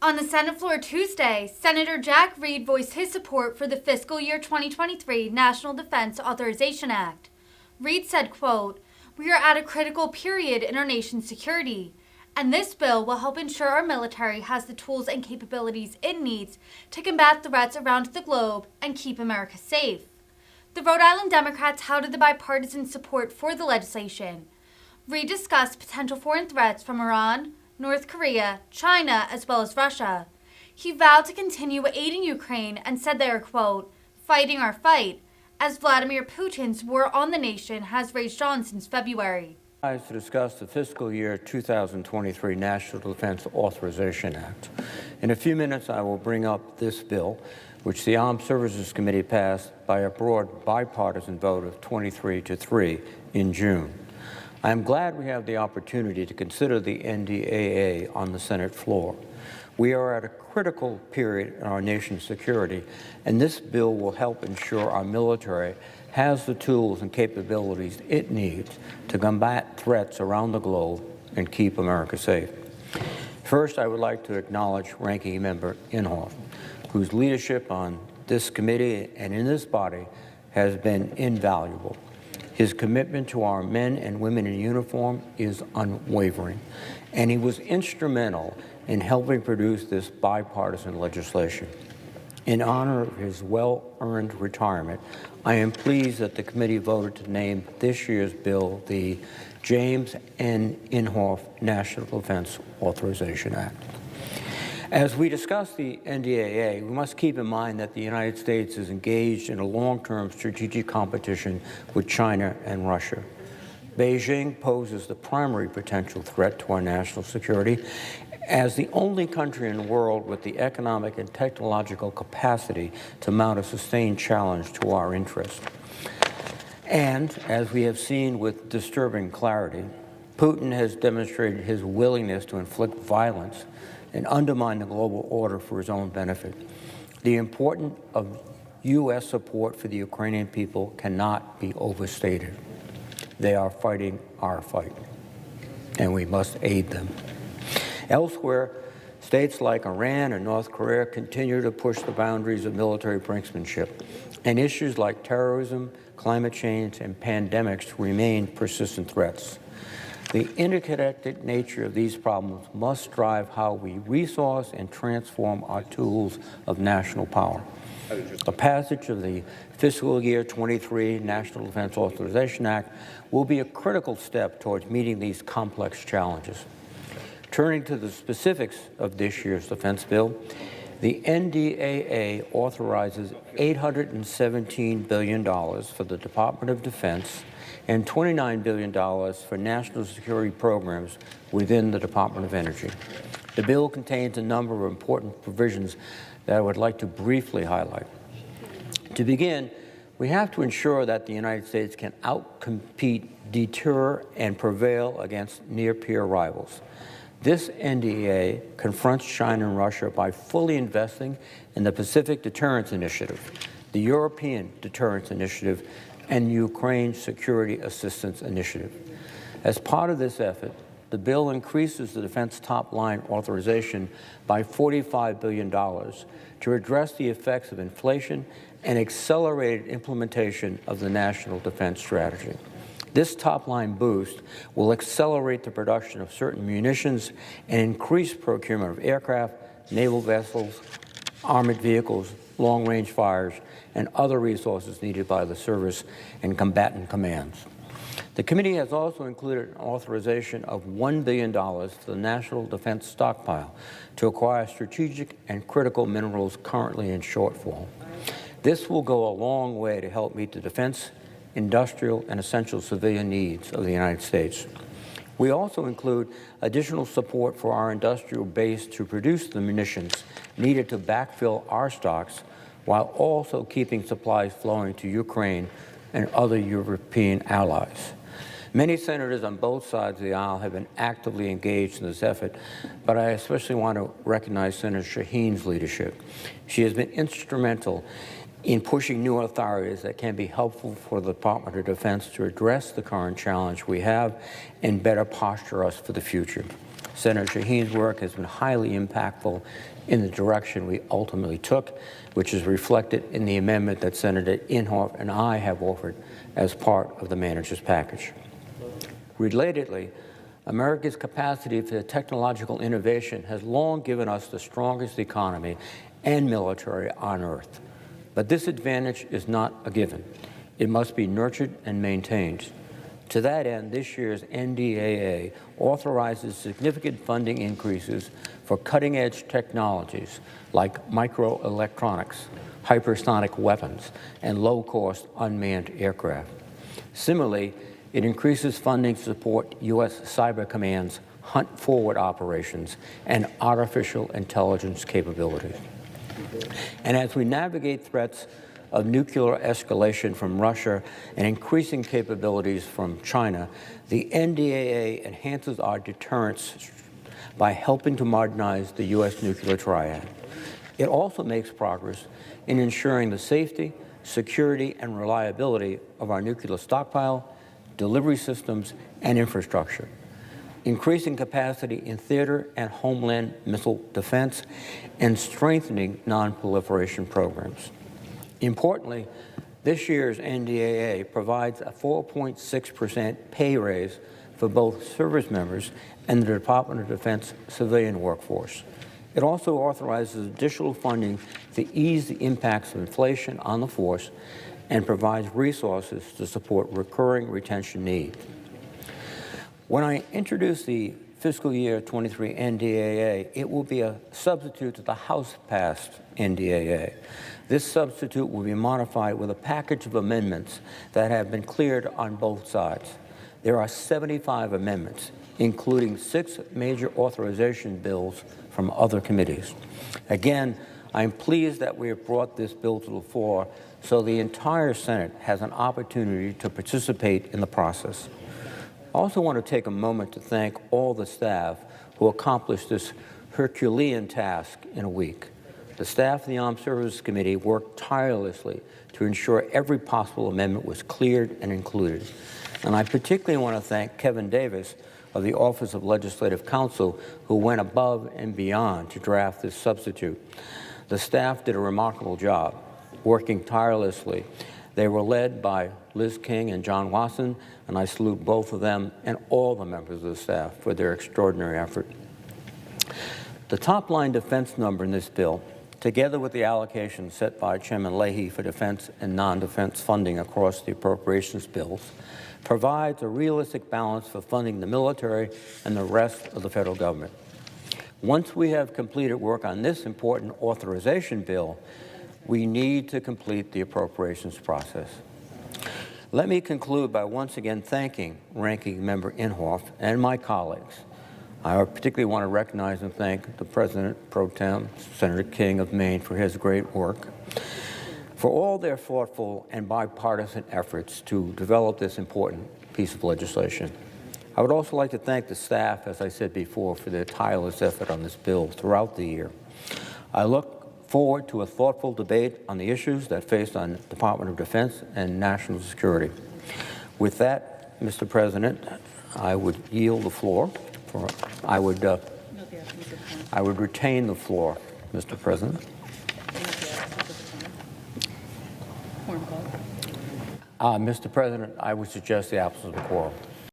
On the Senate floor Tuesday, Senator Jack Reed voiced his support for the fiscal year 2023 National Defense Authorization Act. Reed said, quote, "We are at a critical period in our nation's security, and this bill will help ensure our military has the tools and capabilities it needs to combat threats around the globe and keep America safe." The Rhode Island Democrats touted the bipartisan support for the legislation. Reed discussed potential foreign threats from Iran, North Korea, China, as well as Russia. He vowed to continue aiding Ukraine and said they are, quote, "fighting our fight," as Vladimir Putin's war on the nation has raged on since February. To discuss the fiscal year 2023 National Defense Authorization Act. In a few minutes, I will bring up this bill, which the Armed Services Committee passed by a broad bipartisan vote of 23-3 in June. I am glad we have the opportunity to consider the NDAA on the Senate floor. We are at a critical period in our nation's security, and this bill will help ensure our military has the tools and capabilities it needs to combat threats around the globe and keep America safe. First, I would like to acknowledge Ranking Member Inhofe, whose leadership on this committee and in this body has been invaluable. His commitment to our men and women in uniform is unwavering, and he was instrumental in helping produce this bipartisan legislation. In honor of his well-earned retirement, I am pleased that the committee voted to name this year's bill the James N. Inhofe National Defense Authorization Act. As we discuss the NDAA, we must keep in mind that the United States is engaged in a long-term strategic competition with China and Russia. Beijing poses the primary potential threat to our national security as the only country in the world with the economic and technological capacity to mount a sustained challenge to our interests. And as we have seen with disturbing clarity, Putin has demonstrated his willingness to inflict violence and undermine the global order for his own benefit. The importance of U.S. support for the Ukrainian people cannot be overstated. They are fighting our fight, and we must aid them. Elsewhere, states like Iran and North Korea continue to push the boundaries of military brinksmanship, and issues like terrorism, climate change, and pandemics remain persistent threats. The interconnected nature of these problems must drive how we resource and transform our tools of national power. The passage of the fiscal year 23 National Defense Authorization Act will be a critical step towards meeting these complex challenges. Turning to the specifics of this year's defense bill, the NDAA authorizes $817 billion for the Department of Defense and $29 billion for national security programs within the Department of Energy. The bill contains a number of important provisions that I would like to briefly highlight. To begin, we have to ensure that the United States can outcompete, deter, and prevail against near-peer rivals. This NDAA confronts China and Russia by fully investing in the Pacific Deterrence Initiative, the European Deterrence Initiative, and Ukraine Security Assistance Initiative. As part of this effort, the bill increases the defense top-line authorization by $45 billion to address the effects of inflation and accelerated implementation of the National Defense Strategy. This top-line boost will accelerate the production of certain munitions and increase procurement of aircraft, naval vessels, armored vehicles, long-range fires, and other resources needed by the service and combatant commands. The committee has also included an authorization of $1 billion for the National Defense Stockpile to acquire strategic and critical minerals currently in shortfall. This will go a long way to help meet the defense, industrial, and essential civilian needs of the United States. We also include additional support for our industrial base to produce the munitions needed to backfill our stocks while also keeping supplies flowing to Ukraine and other European allies. Many senators on both sides of the aisle have been actively engaged in this effort, but I especially want to recognize Senator Shaheen's leadership. She has been instrumental in pushing new authorities that can be helpful for the Department of Defense to address the current challenge we have and better posture us for the future. Senator Shaheen's work has been highly impactful in the direction we ultimately took, which is reflected in the amendment that Senator Inhofe and I have offered as part of the manager's package. Relatedly, America's capacity for technological innovation has long given us the strongest economy and military on earth. But this advantage is not a given. It must be nurtured and maintained. To that end, this year's NDAA authorizes significant funding increases for cutting-edge technologies like microelectronics, hypersonic weapons, and low-cost unmanned aircraft. Similarly, it increases funding to support U.S. Cyber Command's hunt forward operations and artificial intelligence capabilities. And as we navigate threats of nuclear escalation from Russia and increasing capabilities from China, the NDAA enhances our deterrence by helping to modernize the U.S. nuclear triad. It also makes progress in ensuring the safety, security, and reliability of our nuclear stockpile, delivery systems, and infrastructure, increasing capacity in theater and homeland missile defense, and strengthening nonproliferation programs. Importantly, this year's NDAA provides a 4.6% pay raise for both service members and the Department of Defense civilian workforce. It also authorizes additional funding to ease the impacts of inflation on the force and provides resources to support recurring retention needs. When I introduce the fiscal year 23 NDAA, it will be a substitute to the House-passed NDAA. This substitute will be modified with a package of amendments that have been cleared on both sides. There are 75 amendments, including 6 major authorization bills from other committees. Again, I'm pleased that we have brought this bill to the floor so the entire Senate has an opportunity to participate in the process. I also want to take a moment to thank all the staff who accomplished this Herculean task in a week. The staff of the Armed Services Committee worked tirelessly to ensure every possible amendment was cleared and included. And I particularly want to thank Kevin Davis of the Office of Legislative Counsel, who went above and beyond to draft this substitute. The staff did a remarkable job, working tirelessly. They were led by Liz King and John Wasson, and I salute both of them and all the members of the staff for their extraordinary effort. The top-line defense number in this bill, together with the allocation set by Chairman Leahy for defense and non-defense funding across the appropriations bills, provides a realistic balance for funding the military and the rest of the federal government. Once we have completed work on this important authorization bill, we need to complete the appropriations process. Let me conclude by once again thanking Ranking Member Inhofe and my colleagues. I particularly want to recognize and thank the President Pro Tem, Senator King of Maine, for his great work, for all their thoughtful and bipartisan efforts to develop this important piece of legislation. I would also like to thank the staff, as I said before, for their tireless effort on this bill throughout the year. I look forward to a thoughtful debate on the issues that face on Department of Defense and national security. With that, Mr. President, I would yield the floor. I would retain the floor, Mr. President. Mr. President, I would suggest the absence of a quorum.